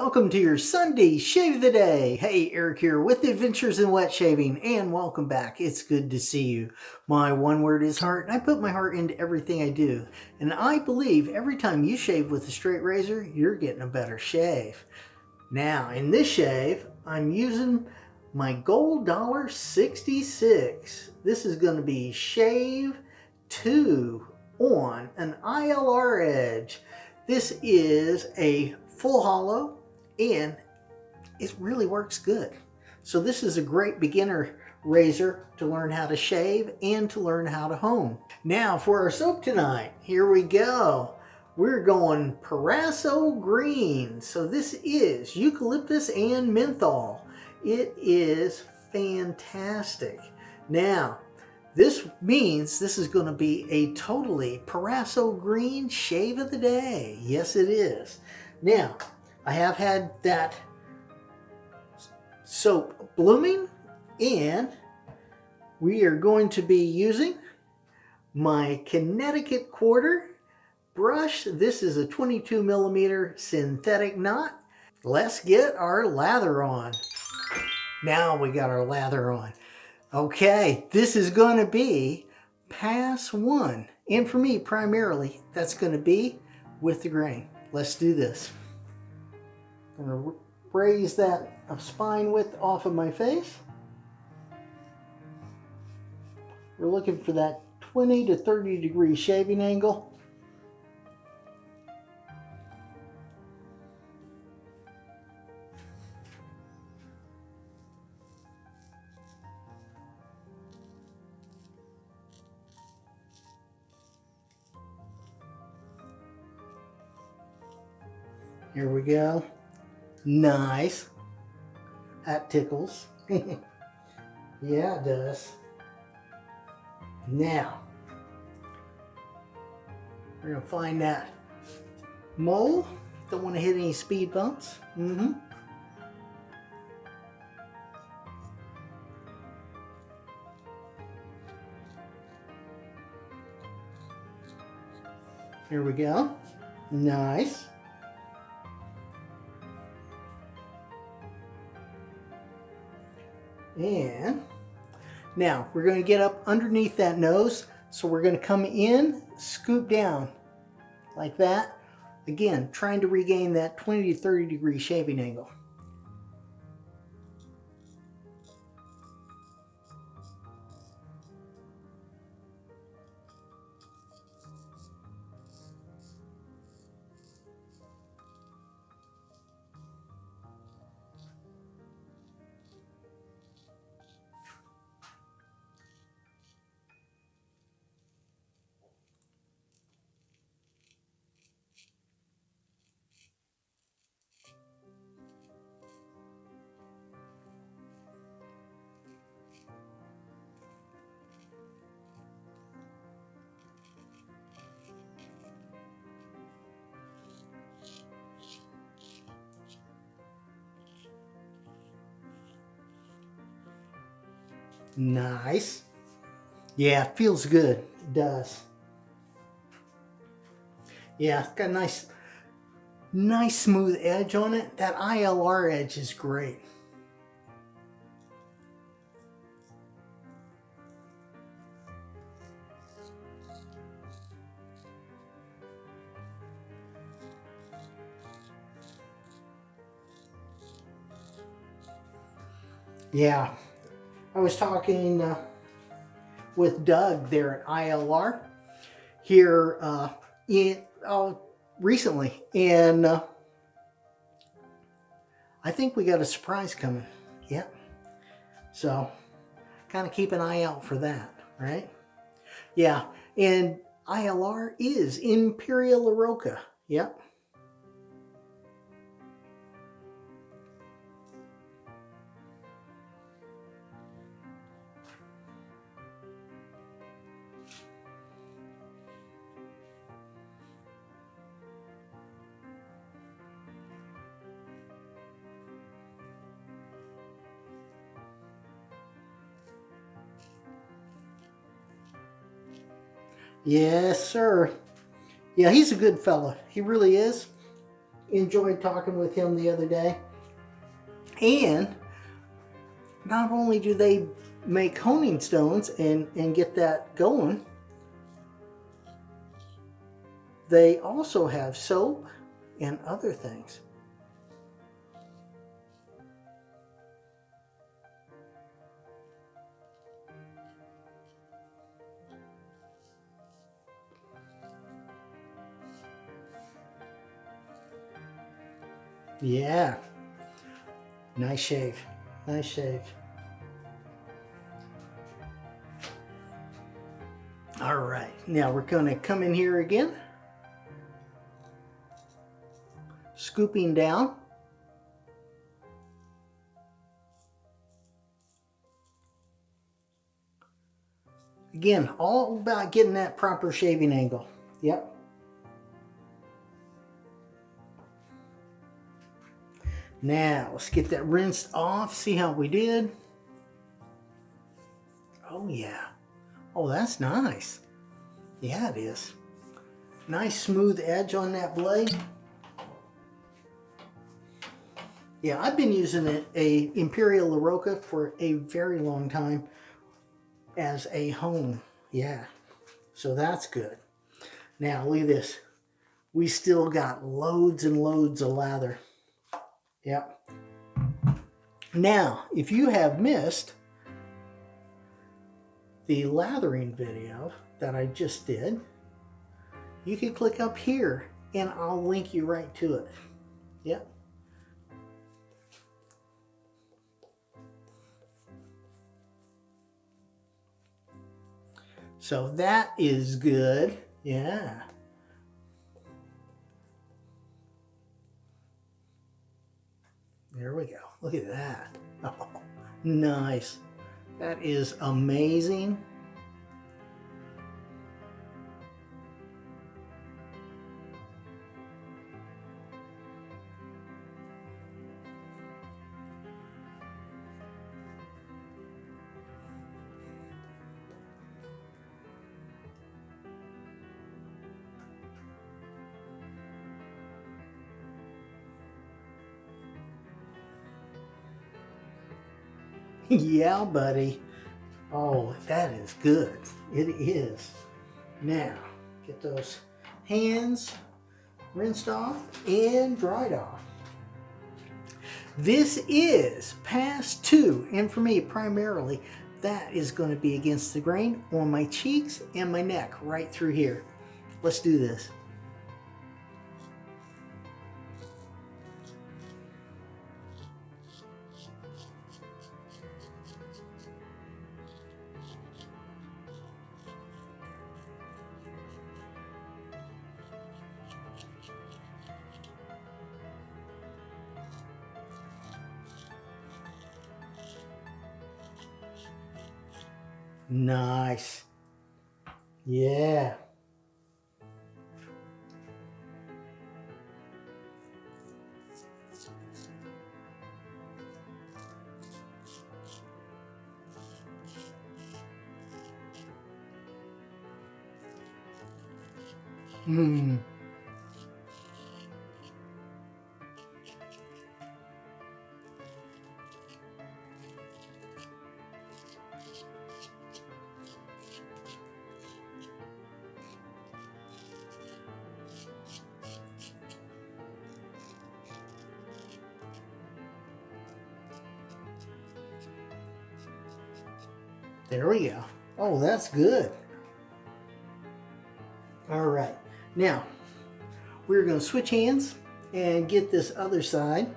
Welcome to your Sunday Shave of the Day. Hey, Eric here with Adventures in Wet Shaving, and welcome back. It's good to see you. My one word is heart, and I put my heart into everything I do. And I believe every time you shave with a straight razor, you're getting a better shave. Now, in this shave, I'm using my Gold $66. This is going to be Shave 2 on an ILR edge. This is a full hollow and it really works good. So this is a great beginner razor to learn how to shave and to learn how to hone. Now for our soap tonight, here we go. We're going Proraso Green. So this is eucalyptus and menthol. It is fantastic. Now, this means this is going to be a totally Proraso Green shave of the day. Yes, it is. Now, I have had that soap blooming, and we are going to be using my Connecticut quarter brush. This is a 22 millimeter synthetic knot. Let's get our lather on. Now we got our lather on. Okay, this is going to be pass one. And for me, primarily, that's going to be with the grain. Let's do this. I'm going to raise that spine width off of my face. We're looking for that 20 to 30 degree shaving angle. Here we go. Nice. That tickles. Yeah, it does. Now, we're going to find that mole. Don't want to hit any speed bumps. Here we go. Nice. And now we're going to get up underneath that nose. So we're going to come in, scoop down like that. Again, trying to regain that 20 to 30 degree shaving angle. Nice. Yeah, it feels good. It does. Yeah, it's got a nice smooth edge on it. That ILR edge is great. Yeah, I was talking with Doug there at ILR here recently, and I think we got a surprise coming. Yep. So kind of keep an eye out for that, right? Yeah, and ILR is Imperia Roccia. Yep. Yes, sir. Yeah, he's a good fella. He really is. enjoyed talking with him the other day. And not only do they make honing stones and get that going, they also have soap and other things. Yeah, nice shave, nice shave. All right, now we're going to come in here again, scooping down. Again, all about getting that proper shaving angle. Yep. Now, let's get that rinsed off, see how we did. Oh yeah. Oh, that's nice. Yeah, it is. Nice smooth edge on that blade. Yeah, I've been using a Imperia Roccia for a very long time as a hone. Yeah, so that's good. Now, look at this. We still got loads and loads of lather. Yep. Now, if you have missed the lathering video that I just did, you can click up here and I'll link you right to it. Yep. So that is good. Yeah. There we go. Look at that. Oh, nice. That is amazing. Yeah, buddy. Oh, that is good. It is. Now, get those hands rinsed off and dried off. This is pass 2, and for me, primarily, that is going to be against the grain on my cheeks and my neck, right through here. Let's do this. Nice. Yeah. Hmm. There we go. Oh, that's good. All right. Now, we're going to switch hands and get this other side.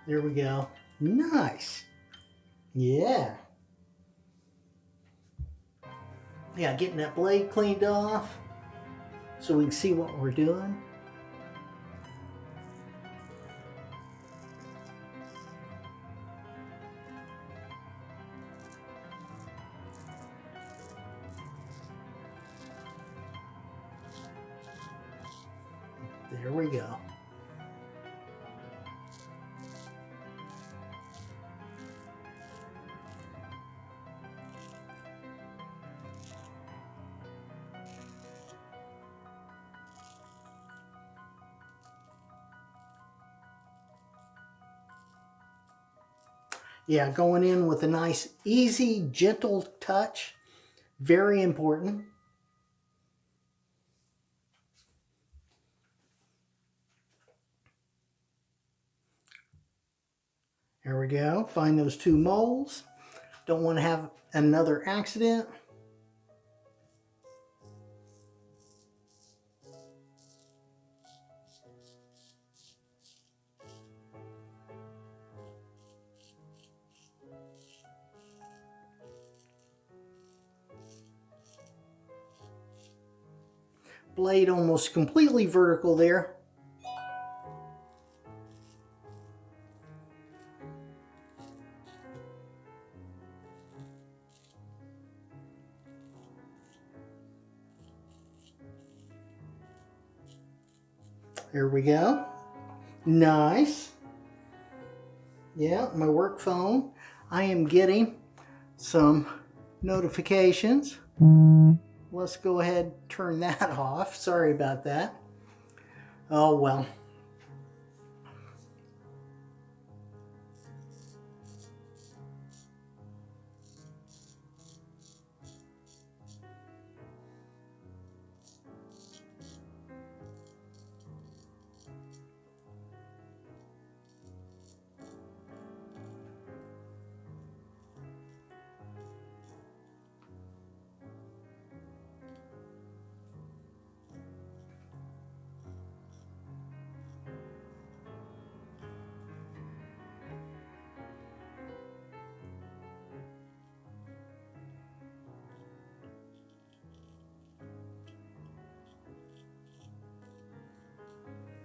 There we go. Nice. Yeah. Yeah, getting that blade cleaned off so we can see what we're doing. There we go. Yeah, going in with a nice, easy, gentle touch. Very important. There we go. Find those two moles. Don't want to have another accident. Blade almost completely vertical there. There we go. Nice. Yeah, my work phone. I am getting some notifications. Let's go ahead and turn that off. Sorry about that. Oh well.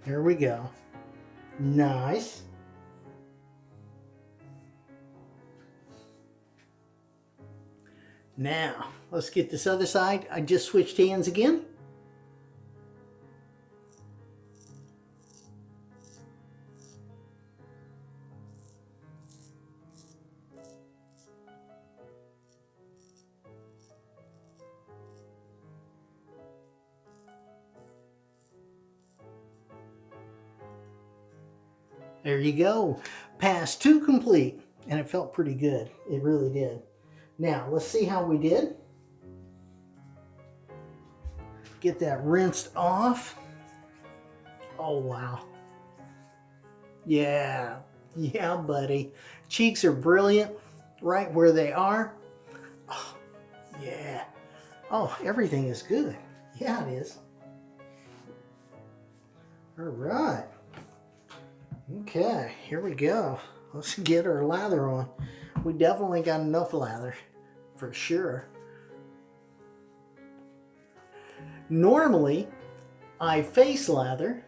Here we go. Nice. Now, let's get this other side. I just switched hands again. There you go. Pass 2 complete. And it felt pretty good. It really did. Now, let's see how we did. Get that rinsed off. Oh, wow. Yeah. Yeah, buddy. Cheeks are brilliant. Right where they are. Oh, yeah. Oh, everything is good. Yeah, it is. All right. Okay, here we go. Let's get our lather on. We definitely got enough lather, for sure. Normally, I face lather,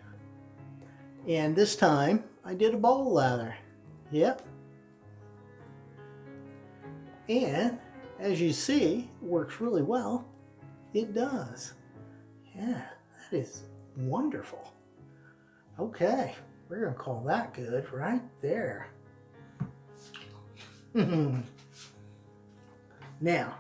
and this time I did a bowl lather. Yep. And as you see, it works really well. It does. Yeah, that is wonderful. Okay. We're going to call that good right there. Now,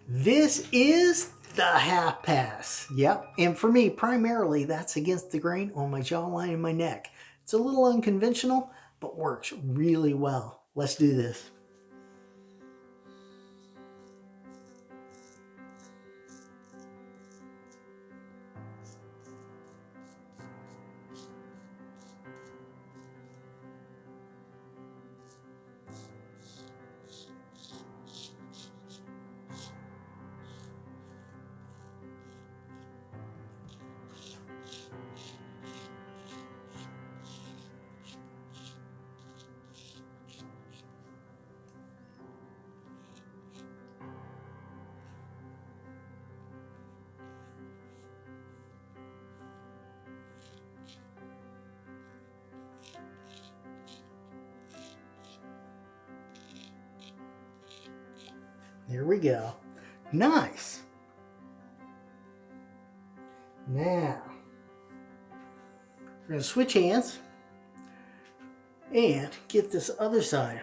this is the half pass. Yep, and for me, primarily, that's against the grain on my jawline and my neck. It's a little unconventional, but works really well. Let's do this. There we go. Nice. Now, we're going to switch hands and get this other side.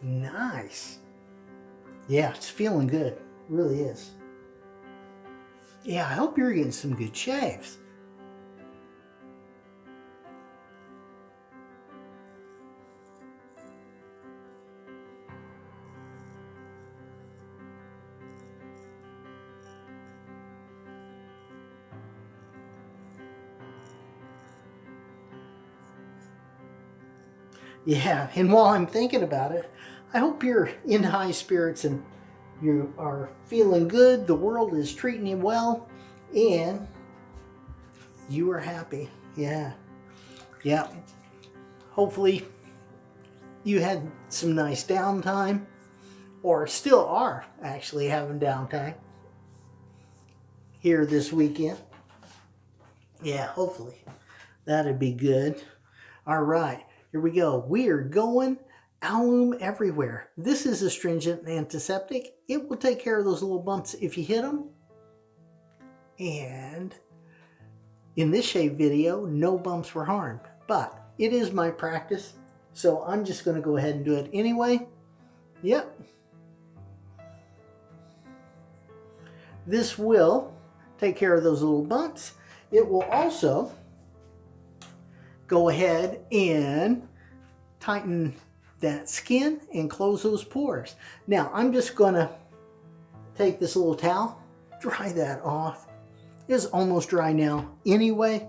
Nice. Yeah, it's feeling good. It really is. Yeah, I hope you're getting some good shaves. Yeah, and while I'm thinking about it, I hope you're in high spirits and you are feeling good, the world is treating you well, and you are happy. Yeah. Yeah. Hopefully you had some nice downtime, or still are actually having downtime here this weekend. Yeah, hopefully. That'd be good. All right, here we go. We are going Alum everywhere. This is astringent and antiseptic. It will take care of those little bumps if you hit them. And in this shave video, no bumps were harmed. But it is my practice, so I'm just going to go ahead and do it anyway. Yep. This will take care of those little bumps. It will also go ahead and tighten that skin and close those pores. Now I'm just gonna take this little towel, dry that off. It's almost dry now anyway.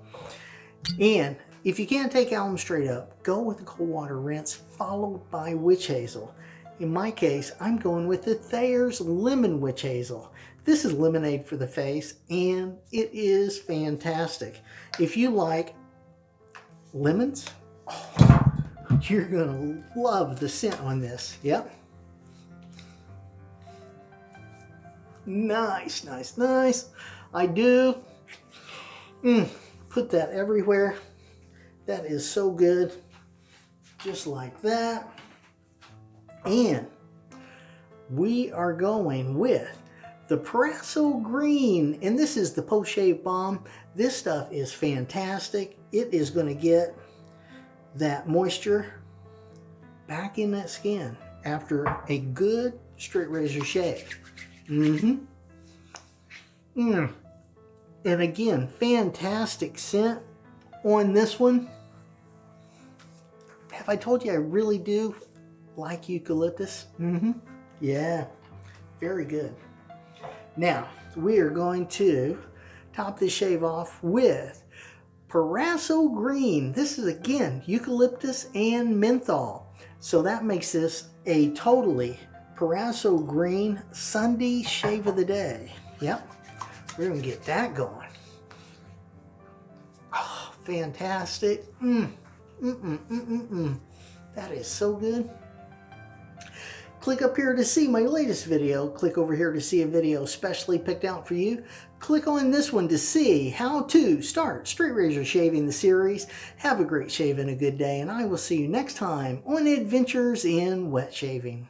And if you can't take alum straight up, go with the cold water rinse followed by witch hazel. In my case, I'm going with the Thayers lemon witch hazel. This is lemonade for the face and it is fantastic. If you like lemons, you're gonna love the scent on this. Yep. Nice, nice, nice. I do. Put that everywhere. That is so good. Just like that. And we are going with the Proraso Green. And this is the post-shave balm. This stuff is fantastic. It is going to get that moisture back in that skin after a good straight razor shave. And again, fantastic scent on this one. Have I told you I really do like eucalyptus? Yeah, very good. Now, we are going to top this shave off with Proraso Green. This is again eucalyptus and menthol. So that makes this a totally Proraso Green Sunday shave of the day. Yep, we're gonna get that going. Oh, fantastic. That is so good. Click up here to see my latest video. Click over here to see a video specially picked out for you. Click on this one to see how to start straight razor shaving the series. Have a great shave and a good day, and I will see you next time on Adventures in Wet Shaving.